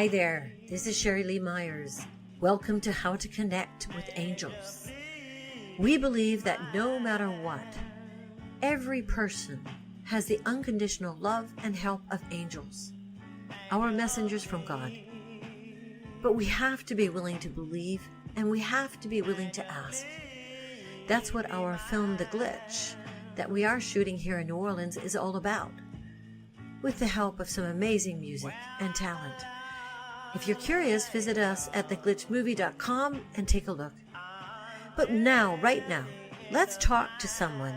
Hi there, this is Sheri Leigh Myers. Welcome to How to Connect with Angels. We believe that no matter what, every person has the unconditional love and help of angels, our messengers from God. But we have to be willing to believe, and we have to be willing to ask. That's what our film, The Glitch, that we are shooting here in New Orleans is all about, with the help of some amazing music and talent. If you're curious, visit us at theglitchmovie.com and take a look. But now, right now, let's talk to someone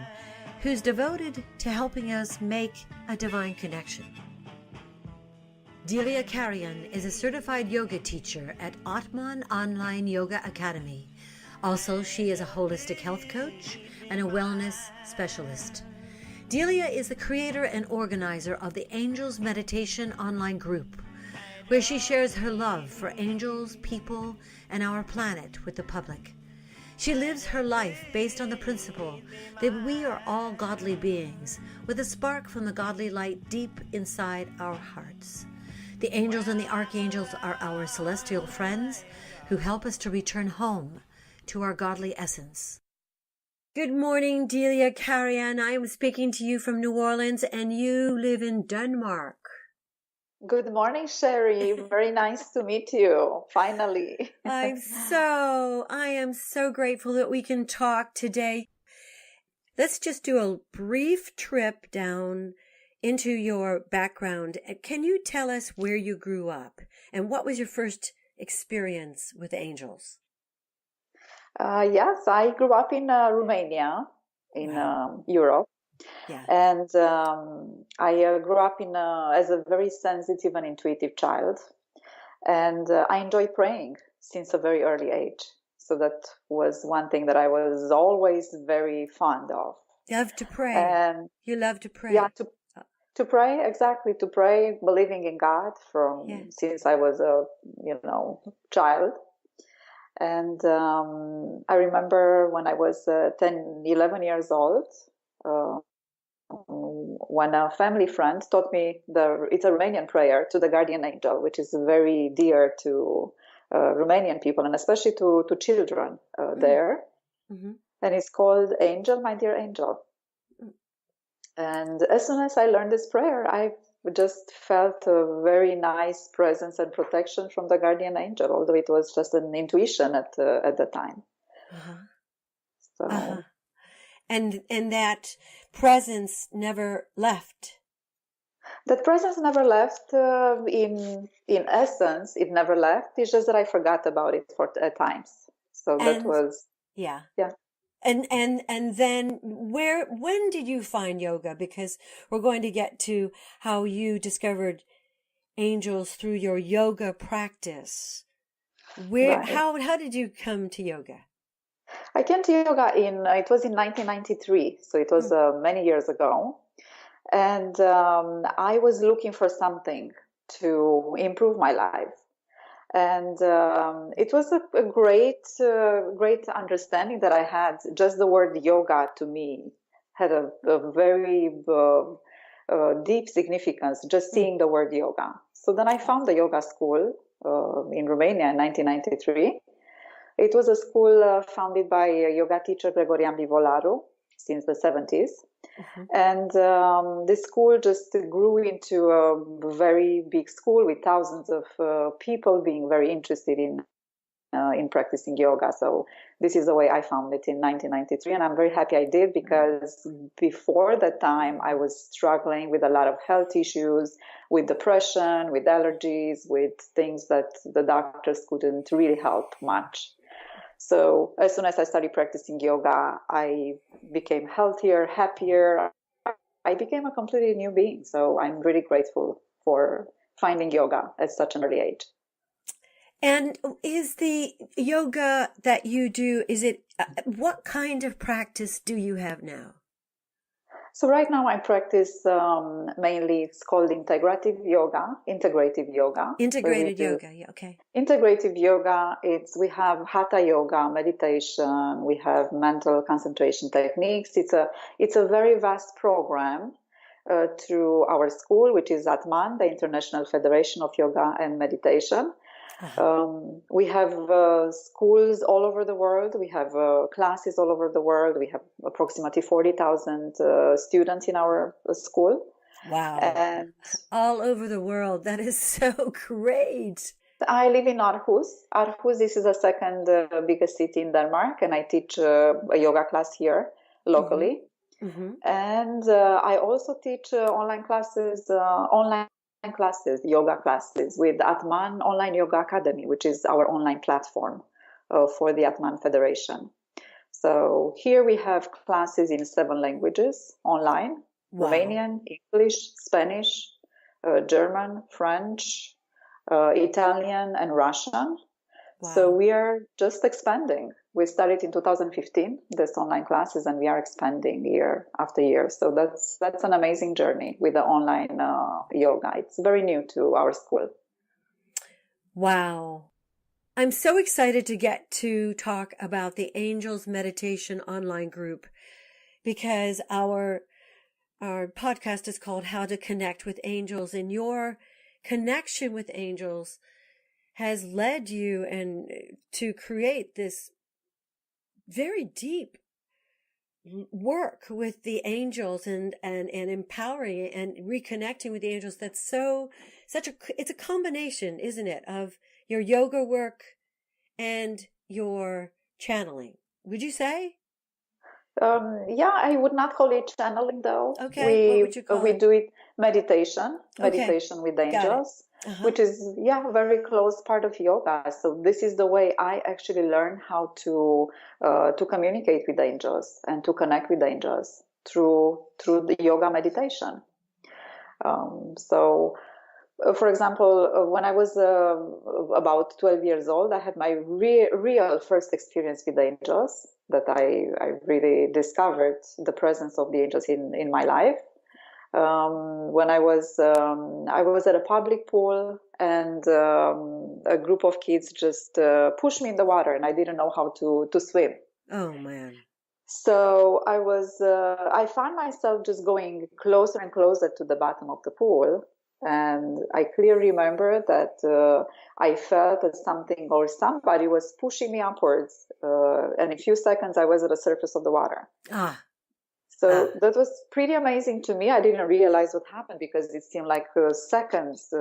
who's devoted to helping us make a divine connection. Delia Carreon is a certified yoga teacher at ATMAN Online Yoga Academy. Also, she is a holistic health coach and a wellness specialist. Delia is the creator and organizer of the Angels Meditation online group, where she shares her love for angels, people, and our planet with the public. She lives her life based on the principle that we are all godly beings with a spark from the godly light deep inside our hearts. The angels and the archangels are our celestial friends who help us to return home to our godly essence. Good morning, Delia Carreon. I am speaking to you from New Orleans, and you live in Denmark. Good morning, Sheri. Very nice to meet you, finally. I am so grateful that we can talk today. Let's just do a brief trip down into your background. Can you tell us where you grew up and what was your first experience with angels? Yes, I grew up in Romania, in Europe. Yeah. And I grew up as a very sensitive and intuitive child. And I enjoyed praying since a very early age. So that was one thing that I was always very fond of. Love to pray. And you love to pray. Yeah, to pray, exactly, to pray, believing in God since I was a child. And I remember when I was 10, 11 years old, when a family friend taught me it's a Romanian prayer to the guardian angel, which is very dear to Romanian people and especially to children there. Mm-hmm. And it's called Angel, my dear angel. And as soon as I learned this prayer, I just felt a very nice presence and protection from the guardian angel, although it was just an intuition at the time. Uh-huh. So. Uh-huh. And that presence never left. That presence never left. In essence, it never left. It's just that I forgot about it at times. So that was yeah. And then when did you find yoga? Because we're going to get to how you discovered angels through your yoga practice. How did you come to yoga? I came to yoga it was in 1993, so it was many years ago. And I was looking for something to improve my life. And it was a great understanding that I had. Just the word yoga to me had a very deep significance, just seeing the word yoga. So then I found the yoga school in Romania in 1993. It was a school founded by yoga teacher Gregorian Bivolaru since the 70s. Mm-hmm. And this school just grew into a very big school with thousands of people being very interested in practicing yoga. So this is the way I found it in 1993. And I'm very happy I did, because before that time, I was struggling with a lot of health issues, with depression, with allergies, with things that the doctors couldn't really help much. So as soon as I started practicing yoga, I became healthier, happier. I became a completely new being. So I'm really grateful for finding yoga at such an early age. And is the yoga that you do, what kind of practice do you have now? So right now I practice mainly, it's called integrative yoga. Integrated yoga, yeah, okay. Integrative yoga, we have hatha yoga, meditation, we have mental concentration techniques. It's a very vast program through our school, which is ATMAN, the International Federation of Yoga and Meditation. We have schools all over the world. We have classes all over the world. We have approximately 40,000 students in our school. Wow. And all over the world. That is so great. I live in Aarhus. Aarhus, this is the second biggest city in Denmark, and I teach a yoga class here locally. Mm-hmm. And I also teach online classes, yoga classes with ATMAN Online Yoga Academy, which is our online platform for the ATMAN Federation. So here we have classes in 7 languages online: Wow. Romanian, English, Spanish, German, French, Italian, and Russian. Wow. So we are just expanding. We started in 2015, this online classes, and we are expanding year after year. So that's an amazing journey with the online yoga. It's very new to our school. Wow. I'm so excited to get to talk about the Angels Meditation online group, because our podcast is called How to Connect with Angels, and your connection with angels has led you and to create this very deep work with the angels and empowering and reconnecting with the angels. That's it's a combination, isn't it, of your yoga work and your channeling, would you say? Yeah, I would not call it channeling though. Okay, what would you call we it? do it meditation Okay. with angels, Uh-huh. which is a very close part of yoga. So this is the way I actually learn how to communicate with angels and to connect with angels through the yoga meditation. For example, when I was about 12 years old, I had my real first experience with angels, that I really discovered the presence of the angels in my life. When I was at a public pool, and a group of kids just pushed me in the water, and I didn't know how to swim. Oh man. So I found myself just going closer and closer to the bottom of the pool. And I clearly remember that I felt that something or somebody was pushing me upwards. And in a few seconds, I was at the surface of the water. So that was pretty amazing to me. I didn't realize what happened because it seemed like seconds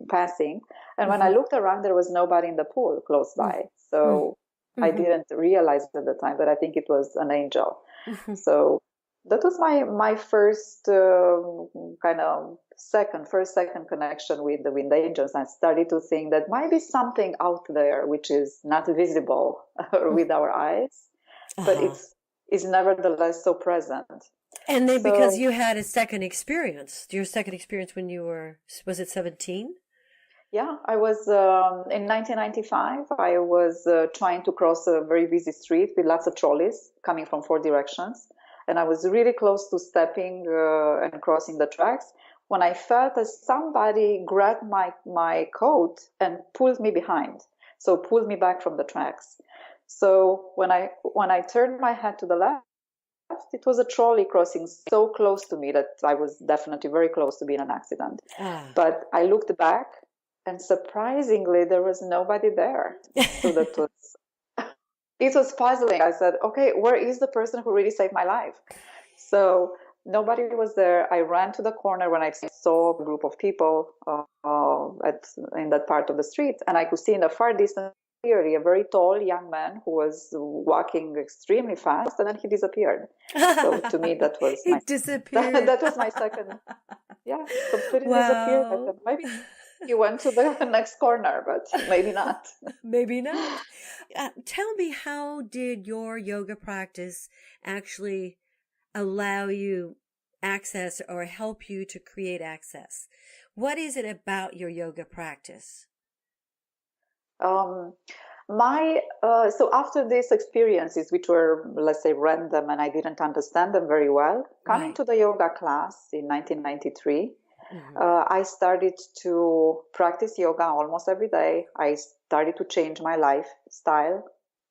passing. And when I looked around, there was nobody in the pool close by. So I didn't realize it at the time, but I think it was an angel. So that was my first kind of first second connection with the angels. I started to think that might be something out there which is not visible with our eyes, but it's nevertheless so present. And then because you had a second experience, your second experience when you was it 17? Yeah, I was in 1995. I was trying to cross a very busy street with lots of trolleys coming from 4 directions. And I was really close to stepping and crossing the tracks when I felt that somebody grabbed my coat and pulled me behind. So pulled me back from the tracks. So when I turned my head to the left, it was a trolley crossing so close to me that I was definitely very close to being an accident. But I looked back, and surprisingly, there was nobody there. So it was puzzling. I said, okay, where is the person who really saved my life? So nobody was there. I ran to the corner when I saw a group of people in that part of the street, and I could see in the far distance clearly a very tall young man who was walking extremely fast, and then he disappeared. So to me, that was that was my second. Yeah, completely disappeared. I said, maybe he went to the next corner, but maybe not. Maybe not. Tell me, how did your yoga practice actually allow you access or help you to create access? What is it about your yoga practice? So after these experiences, which were, let's say, random, and I didn't understand them very well, coming to the yoga class in 1993, I started to practice yoga almost every day. I started to change my lifestyle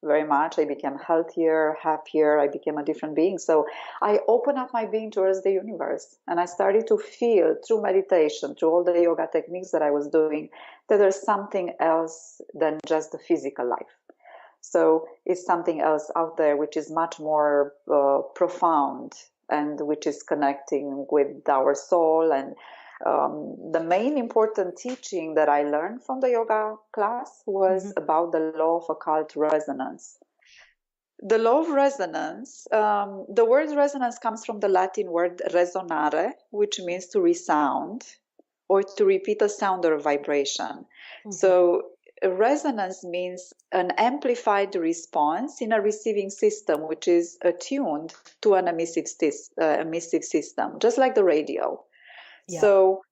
very much. I became healthier, happier. I became a different being. So I opened up my being towards the universe, and I started to feel through meditation, through all the yoga techniques that I was doing, that there's something else than just the physical life. So it's something else out there which is much more profound, and which is connecting with our soul. And the main important teaching that I learned from the yoga class was about the law of occult resonance. The law of resonance, the word resonance comes from the Latin word resonare, which means to resound or to repeat a sound or a vibration. So resonance means an amplified response in a receiving system which is attuned to an emissive system, just like the radio. Yeah. So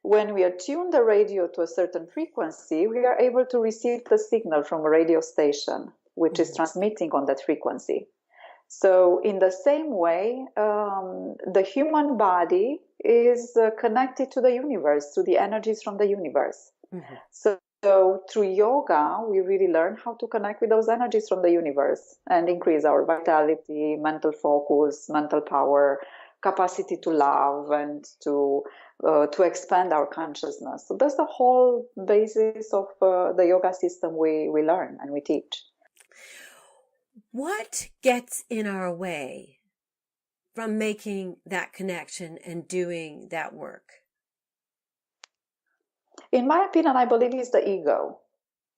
when we attune the radio to a certain frequency, we are able to receive the signal from a radio station, which is transmitting on that frequency. So in the same way, the human body is connected to the universe, to the energies from the universe. So through yoga, we really learn how to connect with those energies from the universe and increase our vitality, mental focus, mental power, capacity to love, and to expand our consciousness. So that's the whole basis of the yoga system we learn and we teach. What gets in our way from making that connection and doing that work? In my opinion, I believe it's the ego.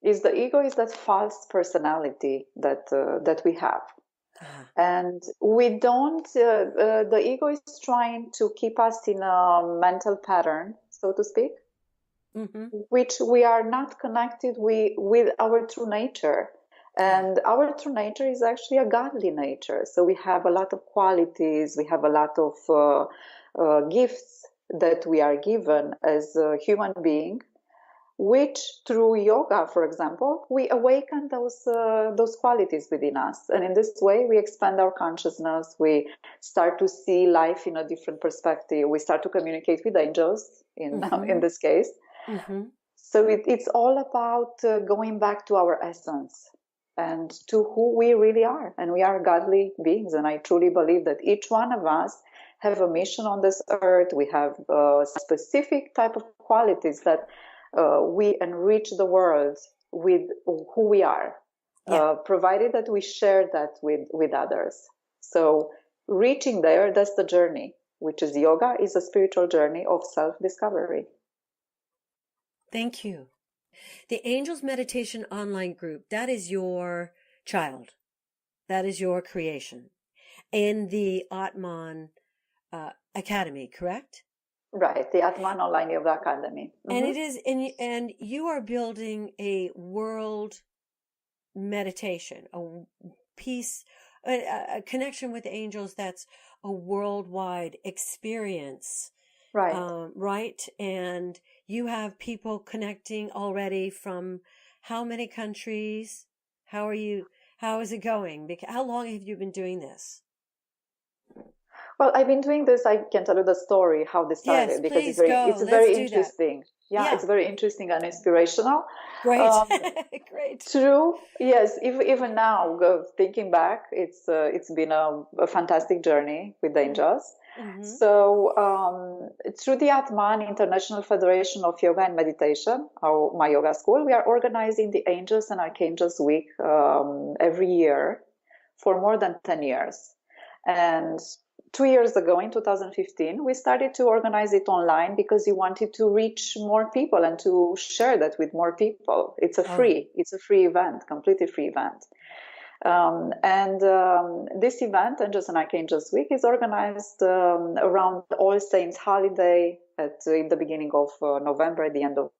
Is that false personality that we have. And we don't, the ego is trying to keep us in a mental pattern, so to speak, which we are not connected with our true nature. And our true nature is actually a godly nature. So we have a lot of qualities, we have a lot of gifts that we are given as a human being, which through yoga, for example, we awaken those qualities within us. And in this way, we expand our consciousness. We start to see life in a different perspective. We start to communicate with angels, in this case. So it's all about going back to our essence and to who we really are. And we are godly beings. And I truly believe that each one of us have a mission on this earth. We have a specific type of qualities that we enrich the world with who we are, provided that we share that with others. So reaching there, that's the journey, which is yoga is a spiritual journey of self-discovery. Thank you. The Angels Meditation Online Group, that is your child. That is your creation. In the ATMAN Academy, correct? Right, the ATMAN Online Yoga Academy. And it is, and you are building a world meditation, a peace, a connection with angels that's a worldwide experience. Right. Right. And you have people connecting already from how many countries? How is it going? How long have you been doing this? Well, I've been doing this. I can tell you the story, how this started, yes, because it's very interesting. Yeah, it's very interesting and inspirational. Great. Great. True. Yes. Even now, thinking back, it's been a fantastic journey with the angels. So through the ATMAN International Federation of Yoga and Meditation, my yoga school, we are organizing the Angels and Archangels Week every year for more than 10 years. And 2 years ago, in 2015, we started to organize it online because we wanted to reach more people and to share that with more people. It's a free event, completely free event. This event, Angels and Archangels Week, is organized around All Saints holiday in the beginning of November, at the end of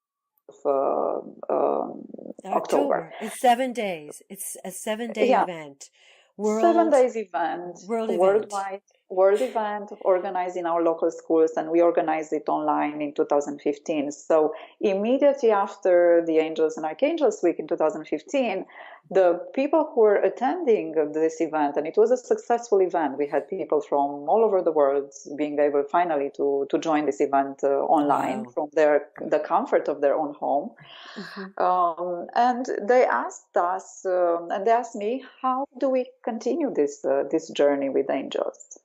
October. It's 7 days. It's a 7-day event. 7 days event, worldwide. world event organized in our local schools, and we organized it online in 2015. So immediately after the Angels and Archangels Week in 2015, the people who were attending this event, and it was a successful event. We had people from all over the world being able finally to join this event online from the comfort of their own home. And they asked us, and they asked me, how do we continue this journey with angels?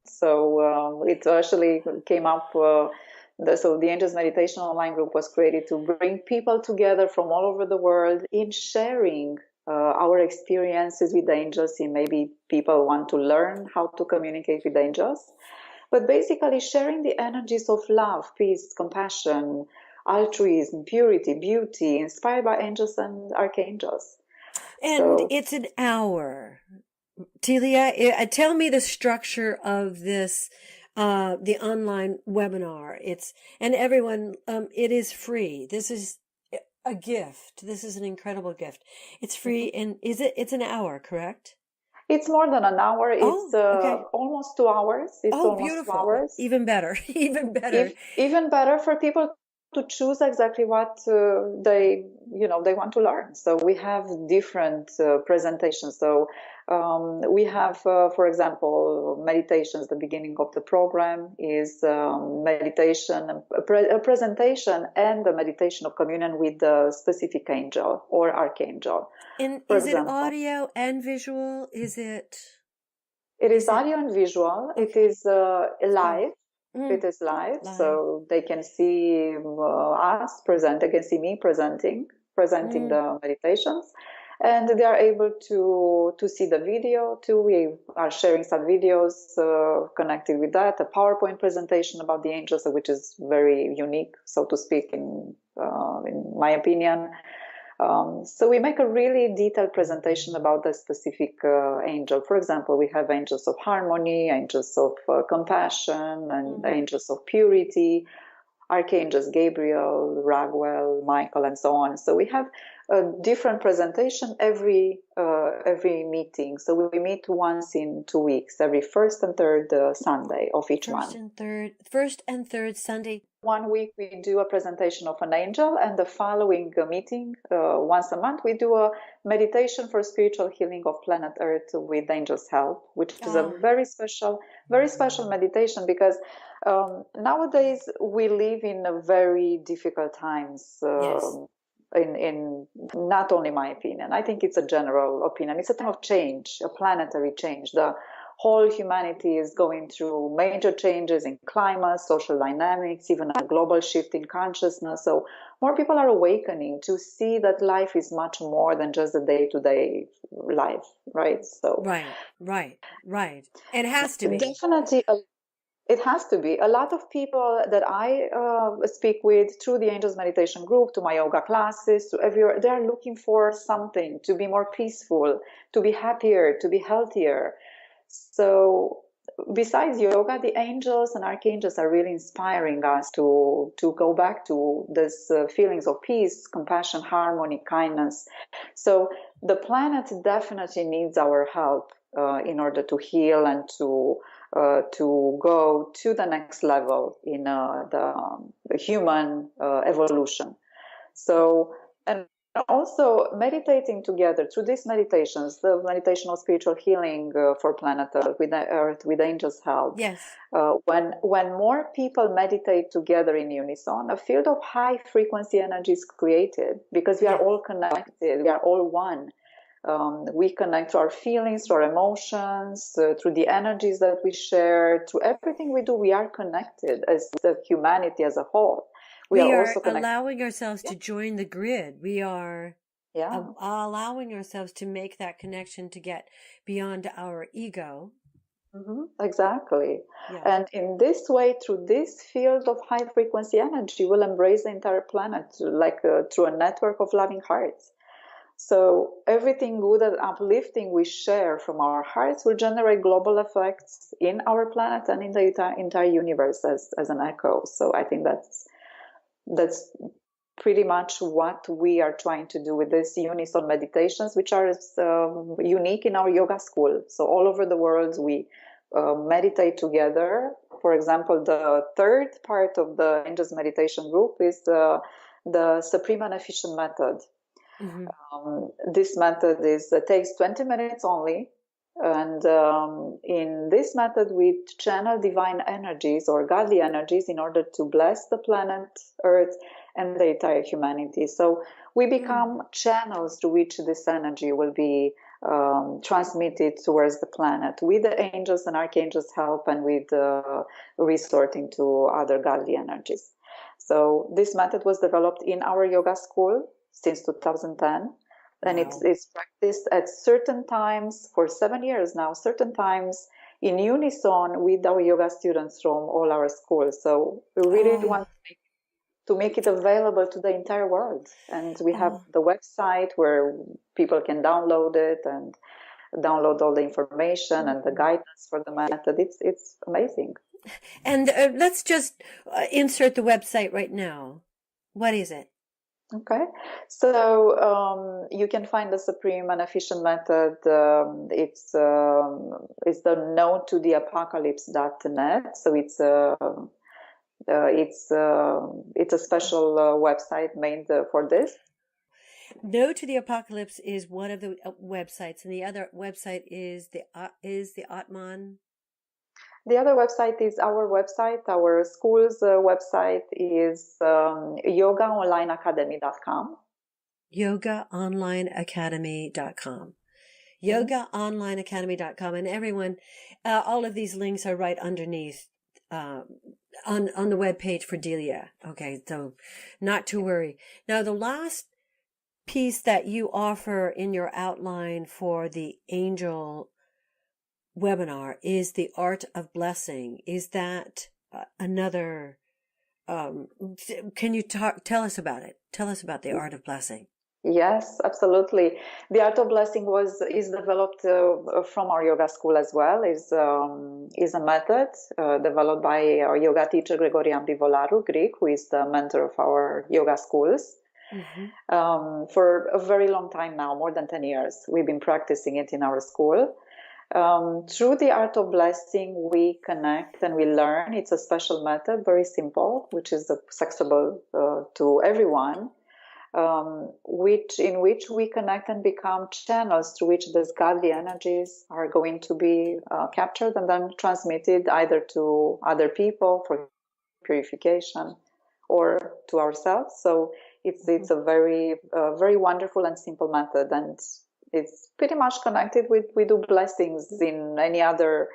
So it actually came up. So the Angels Meditation Online Group was created to bring people together from all over the world in sharing our experiences with angels. And maybe people want to learn how to communicate with angels, but basically sharing the energies of love, peace, compassion, altruism, purity, beauty, inspired by angels and archangels. And it's an hour. Delia, tell me the structure of this, the online webinar. And everyone, it is free. This is a gift. This is an incredible gift. It's free, and it's an hour, correct? It's more than an hour. It's okay. Almost 2 hours. It's almost beautiful. 2 hours. Even better. Even better. Even better for people to choose exactly what they want to learn. So we have different presentations. So we have, for example, meditations. The beginning of the program is meditation, a presentation, and a meditation of communion with a specific angel or archangel. And is it audio and visual? It is audio and visual. Okay. It is live. It is live, so they can see us present. They can see me presenting the meditations, and they are able to see the video too. We are sharing some videos connected with that. A PowerPoint presentation about the angels, which is very unique, so to speak, in my opinion. So we make a really detailed presentation about the specific angel. For example, we have angels of harmony, angels of compassion, and angels of purity, archangels Gabriel, Raguel, Michael, and so on. So we have a different presentation every meeting. So we meet once in 2 weeks, every first and third Sunday of each month. First and third Sunday. 1 week we do a presentation of an angel, and the following meeting, once a month, we do a meditation for spiritual healing of planet Earth with angels' help, which is a very special meditation, because nowadays we live in a very difficult times. In not only my opinion, I think it's a general opinion. It's a time of change, a planetary change. The whole humanity is going through major changes in climate, social dynamics, even a global shift in consciousness. So more people are awakening to see that life is much more than just the day-to-day life, right? So right. It has to be. Definitely. It has to be. A lot of people that I speak with through the Angels Meditation Group, to my yoga classes, to everywhere, they are looking for something to be more peaceful, to be happier, to be healthier. So besides yoga, the angels and archangels are really inspiring us to go back to this feelings of peace, compassion, harmony, kindness. So the planet definitely needs our help in order to heal and to go to the next level in the human evolution. So, and also meditating together through these meditations, the meditation of spiritual healing for planet Earth with angels' help. Yes. When more people meditate together in unison, a field of high frequency energy is created, because we are all connected. We are all one. We connect to our feelings, to our emotions, through the energies that we share, through everything we do. We are connected as the humanity as a whole. We are also allowing ourselves to join the grid. We are allowing ourselves to make that connection, to get beyond our ego. Exactly. Yeah. And in this way, through this field of high frequency energy, we'll embrace the entire planet, like through a network of loving hearts. So everything good and uplifting we share from our hearts will generate global effects in our planet and in the entire universe as an echo. So I think that's pretty much what we are trying to do with these unison meditations, which are unique in our yoga school. So all over the world, we meditate together. For example, the third part of the Angels meditation group is the Supreme and Efficient method. Mm-hmm. This method takes 20 minutes only. And in this method, we channel divine energies or godly energies in order to bless the planet Earth and the entire humanity. So we become channels through which this energy will be transmitted towards the planet with the angels and archangels' help, and with resorting to other godly energies. So this method was developed in our yoga school since 2010. And it's practiced at certain times for 7 years now, certain times in unison with our yoga students from all our schools. So we really want to make it available to the entire world. And we have the website where people can download it and download all the information and the guidance for the method. It's amazing. And let's just insert the website right now. What is it? Okay, so you can find the Supreme and Efficient method. It's the no to the apocalypse.net. So it's a special website made for this. No to the Apocalypse is one of the websites, and the other website is the ATMAN. The other website is our website. Our school's website is yogaonlineacademy.com. yogaonlineacademy.com. yogaonlineacademy.com. And everyone, all of these links are right underneath on the web page for Delia. Okay, so not to worry. Now, the last piece that you offer in your outline for the angel webinar is the art of blessing. Is that another? Can you tell us about it? Tell us about the art of blessing. Yes, absolutely. The art of blessing is developed from our yoga school as well. Is a method developed by our yoga teacher Gregorian Divolaru, Greek, who is the mentor of our yoga schools. Mm-hmm. For a very long time now, more than 10 years, we've been practicing it in our school. Through the art of blessing, we connect and we learn. It's a special method, very simple, which is accessible to everyone. In which we connect and become channels through which these godly energies are going to be captured and then transmitted either to other people for purification or to ourselves. So it's a very very wonderful and simple method, and it's pretty much connected with we do blessings in any other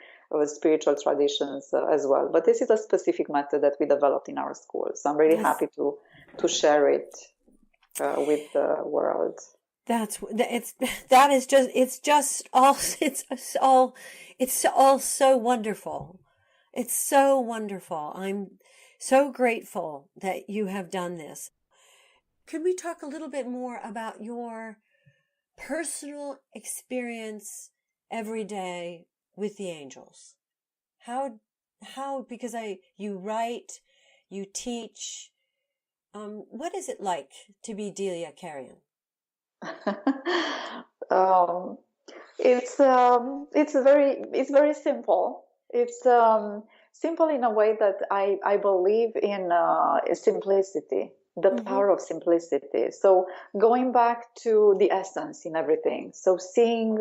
spiritual traditions as well. But this is a specific method that we developed in our school. So I'm really happy to share it with the world. It's all so wonderful. It's so wonderful. I'm so grateful that you have done this. Could we talk a little bit more about your personal experience every day with the angels? How because you write, you teach. What is it like to be Delia Carreon? It's very simple. It's simple in a way that I believe in simplicity, the power of simplicity. So going back to the essence in everything. So seeing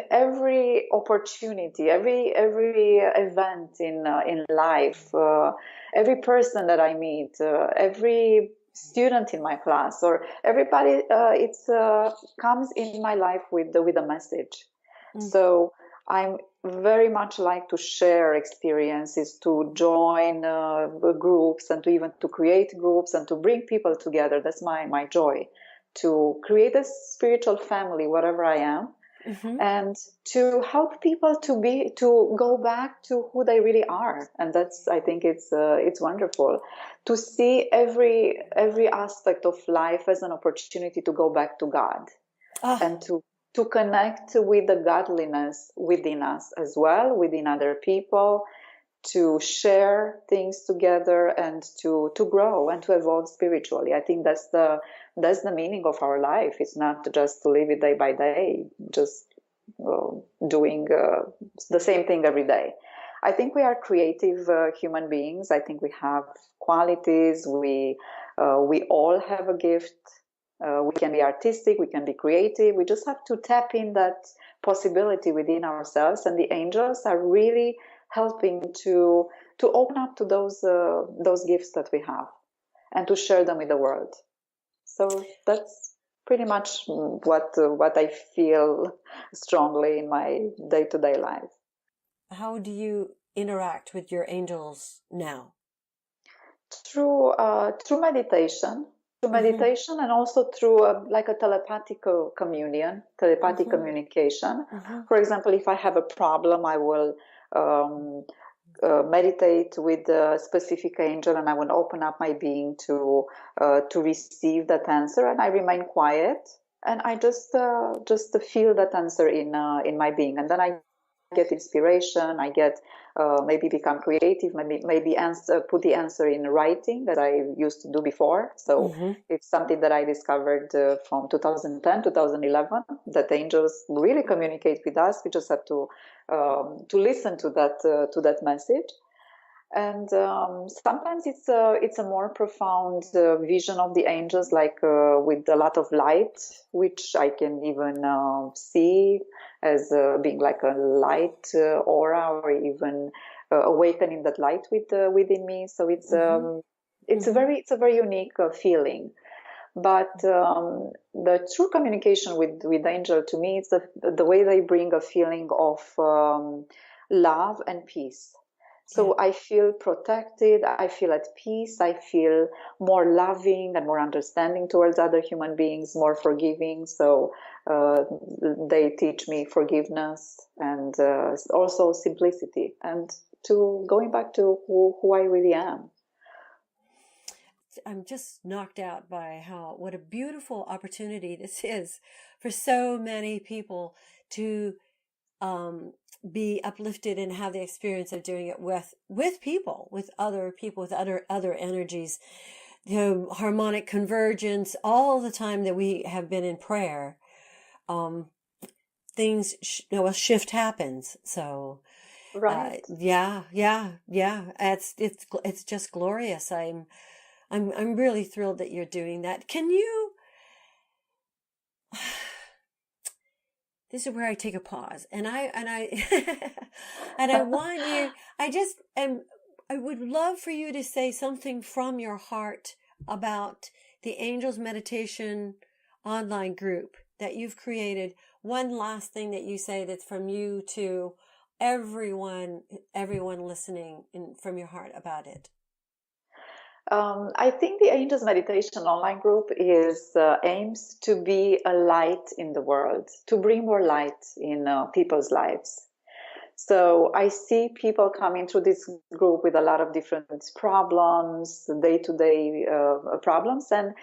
every opportunity, every event in life, every person that I meet, every student in my class, or everybody, comes in my life with a message. So I'm very much like to share experiences, to join groups, and to even to create groups and to bring people together. That's my joy, to create a spiritual family wherever I am. And to help people to go back to who they really are. And that's, I think it's wonderful to see every aspect of life as an opportunity to go back to God, and to connect with the godliness within us as well, within other people, to share things together and to grow and to evolve spiritually. I think that's the meaning of our life. It's not just to live it day by day, just doing the same thing every day. I think we are creative human beings. I think we have qualities. We all have a gift. We can be artistic. We can be creative. We just have to tap in that possibility within ourselves. And the angels are really helping to open up to those gifts that we have and to share them with the world. So that's pretty much what I feel strongly in my day-to-day life. How do you interact with your angels now? Through meditation, and also through like a telepathic communication. For example, if I have a problem, I will meditate with a specific angel, and I will open up my being to receive that answer, and I remain quiet, and I just feel that answer in my being, and then I get inspiration. I get maybe become creative, maybe put the answer in writing that I used to do before. So it's something that I discovered from 2010, 2011, that angels really communicate with us. We just have to listen to that message. And sometimes it's a more profound vision of the angels, like with a lot of light, which I can even see as being like a light aura, or even awakening that light within me. So it's a very unique feeling. But the true communication with angel, to me, it's the way they bring a feeling of love and peace. So I feel protected, I feel at peace, I feel more loving and more understanding towards other human beings, more forgiving. So they teach me forgiveness and also simplicity, and to going back to who I really am. I'm just knocked out by what a beautiful opportunity this is for so many people to be uplifted and have the experience of doing it with other people, with other energies, harmonic convergence. All the time that we have been in prayer, things, shift happens. So, right. Yeah. It's just glorious. I'm really thrilled that you're doing that. Can you? This is where I take a pause, and I and I want you. I would love for you to say something from your heart about the Angels Meditation online group that you've created. One last thing that you say that's from you to everyone listening, from your heart about it. I think the Angels Meditation Online Group aims to be a light in the world, to bring more light in people's lives. So I see people coming through this group with a lot of different problems, day-to-day problems, and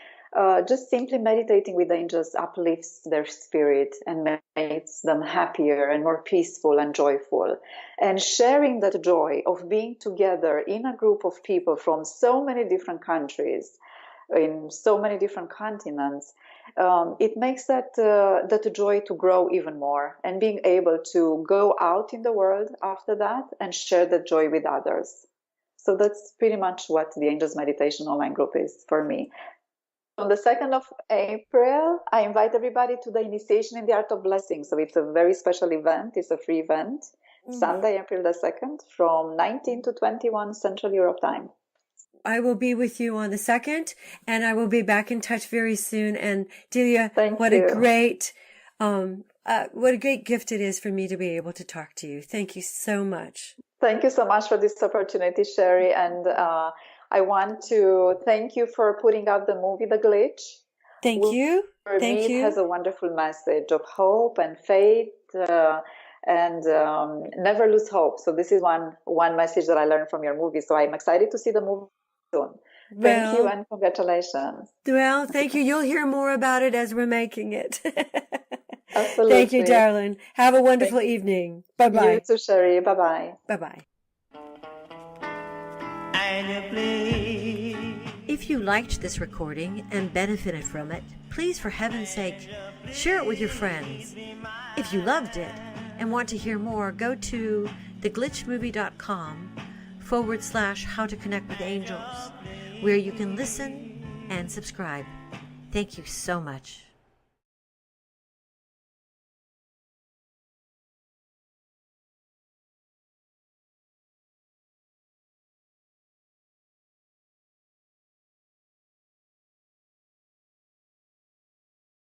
just simply meditating with angels uplifts their spirit and makes them happier and more peaceful and joyful. And sharing that joy of being together in a group of people from so many different countries, in so many different continents, it makes that joy to grow even more, and being able to go out in the world after that and share that joy with others. So that's pretty much what the Angels Meditation Online Group is for me. On the 2nd of April, I invite everybody to the Initiation in the Art of Blessing. So it's a very special event. It's a free event. Sunday, April the 2nd, from 19 to 21 Central Europe time. I will be with you on the 2nd, and I will be back in touch very soon. And Delia, what a great gift it is for me to be able to talk to you. Thank you so much. Thank you so much for this opportunity, Sheri. And I want to thank you for putting out the movie, The Glitch. Thank you. For me, it has a wonderful message of hope and faith, and never lose hope. So this is one message that I learned from your movie. So I'm excited to see the movie soon. Thank you and congratulations. Well, thank you. You'll hear more about it as we're making it. Absolutely. Thank you, darling. Have a wonderful evening. Bye-bye. You too, Sheri. Bye-bye. Bye-bye. If you liked this recording and benefited from it, please, for heaven's sake, share it with your friends. If you loved it and want to hear more, go to theglitchmovie.com/how to connect with angels, where you can listen and subscribe. Thank you so much.